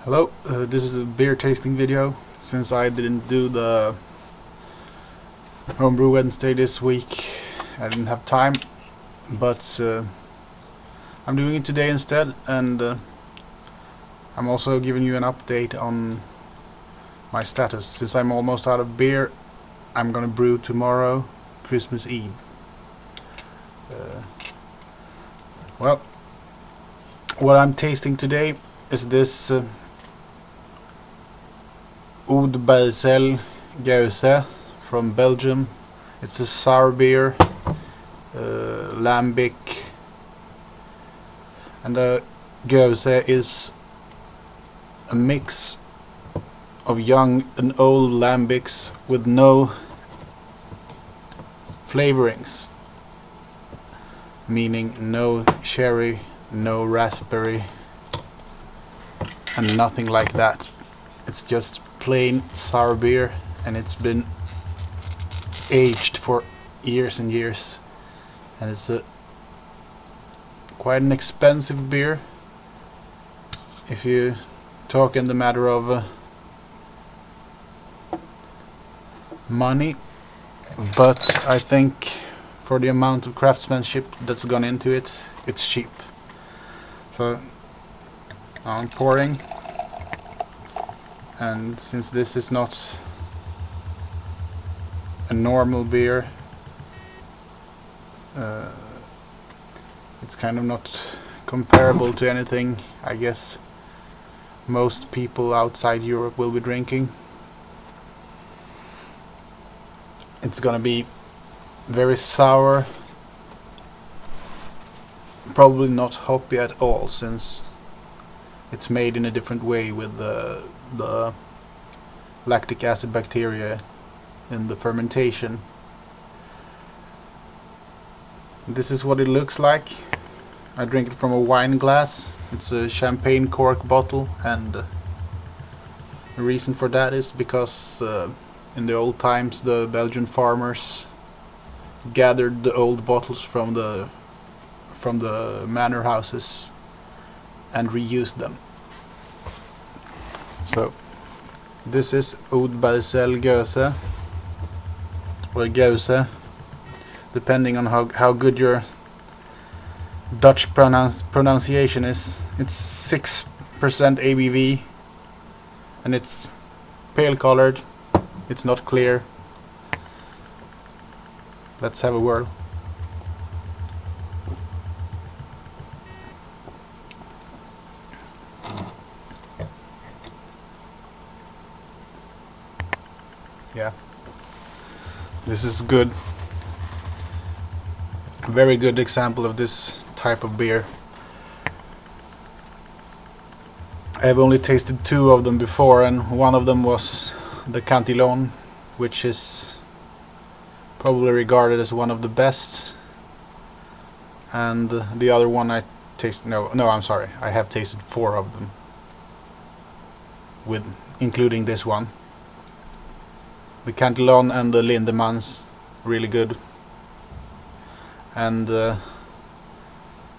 Hello, this is a beer tasting video. Since I didn't do the Homebrew Wednesday this week, I didn't have time, but I'm doing it today instead, and I'm also giving you an update on my status. Since I'm almost out of beer, I'm gonna brew tomorrow, Christmas Eve. Well, what I'm tasting today is this Oude Beersel Geuze from Belgium. It's a sour beer, lambic, and the Geuze is a mix of young and old lambics with no flavorings, meaning no cherry, no raspberry, and nothing like that. It's just plain sour beer, and it's been aged for years and years, and it's quite an expensive beer if you talk in the matter of money, but I think for the amount of craftsmanship that's gone into it, it's cheap. So I'm pouring, and since this is not a normal beer, it's kind of not comparable to anything I guess most people outside Europe will be drinking. It's gonna be very sour, probably not hoppy at all, since it's made in a different way with the lactic acid bacteria in the fermentation. This is what it looks like. I drink it from a wine glass. It's a champagne cork bottle, and the reason for that is because in the old times the Belgian farmers gathered the old bottles from the manor houses and reused them. So this is Oude Beersel Geuze, or Geuze, depending on how good your Dutch pronunciation is. It's 6% ABV, and it's pale colored. It's not clear. Let's have a whirl. Yeah, this is good. A very good example of this type of beer. I have only tasted two of them before, and one of them was the Cantillon, which is probably regarded as one of the best, and the other one I tasted, I'm sorry, I have tasted four of them, with including this one. The Cantillon and the Lindemans, really good, and the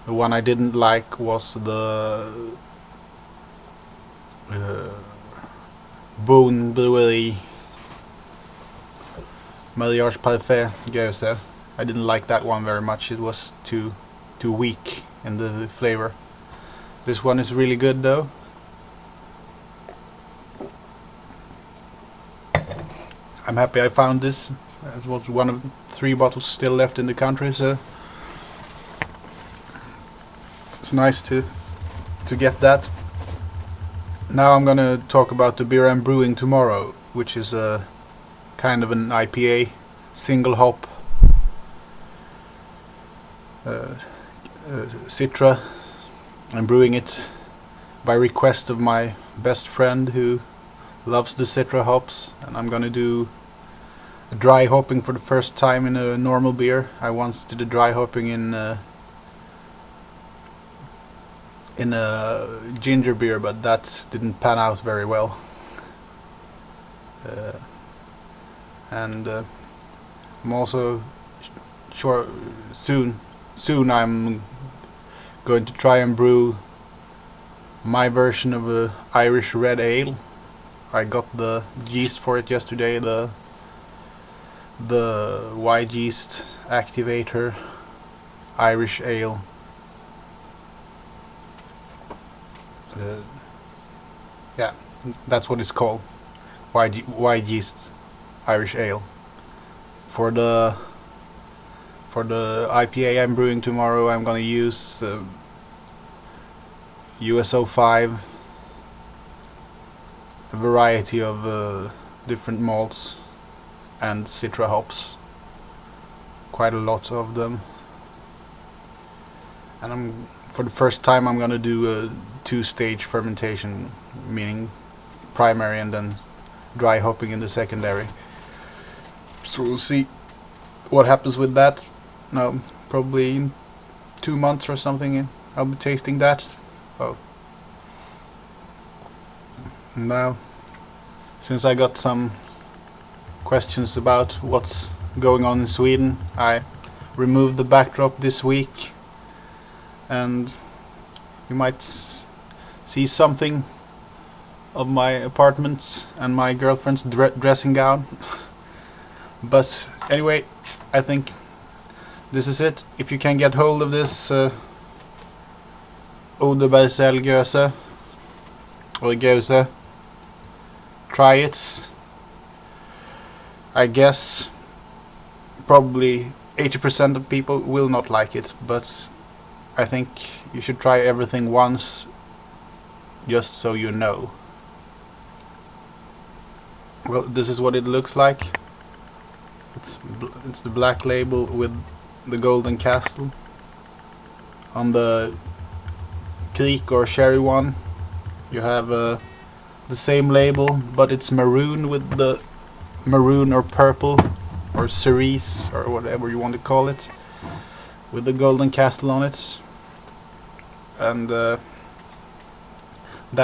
one I didn't like was the Bone Brewery Mariage Parfait Geuze. I didn't like that one very much. It was too weak in the flavor. This one is really good though. I'm happy I found this. It was one of 3 bottles still left in the country, so it's nice to get that. Now I'm gonna talk about the beer I'm brewing tomorrow, which is a kind of an IPA, single hop, Citra. I'm brewing it by request of my best friend who loves the Citra hops, and I'm gonna do a dry hopping for the first time in a normal beer. I once did a dry hopping in a ginger beer, but that didn't pan out very well. And I'm also sure soon I'm going to try and brew my version of a Irish red ale. I got the yeast for it yesterday, the white yeast activator Irish ale. Yeah, that's what it's called. White yeast Irish ale. For the IPA I'm brewing tomorrow, I'm gonna use USO5, a variety of different malts and citra hops, quite a lot of them. And for the first time I'm gonna do a 2-stage fermentation, meaning primary and then dry hopping in the secondary. So we'll see what happens with that. No, probably in 2 months or something I'll be tasting that. Oh. Now, since I got some questions about what's going on in Sweden, I removed the backdrop this week, and you might see something of my apartment and my girlfriend's dressing gown. But anyway, I think this is it. If you can get hold of this Oude, Beersel, Geuze or Geuze, try it. I guess probably 80% of people will not like it, but I think you should try everything once, just so you know. Well, this is what it looks like. It's the black label with the golden castle. On the Creek or Sherry one, you have the same label, but it's maroon with the maroon or purple or cerise or whatever you want to call it, with the golden castle on it. And that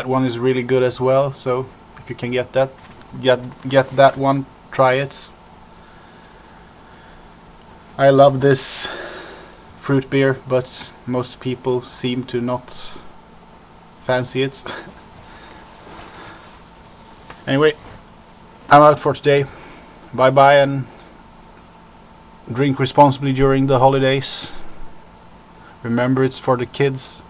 one is really good as well. So if you can get that, get that one, try it. I love this fruit beer, but most people seem to not fancy it. Anyway, I'm out for today. Bye bye, and drink responsibly during the holidays. Remember, it's for the kids.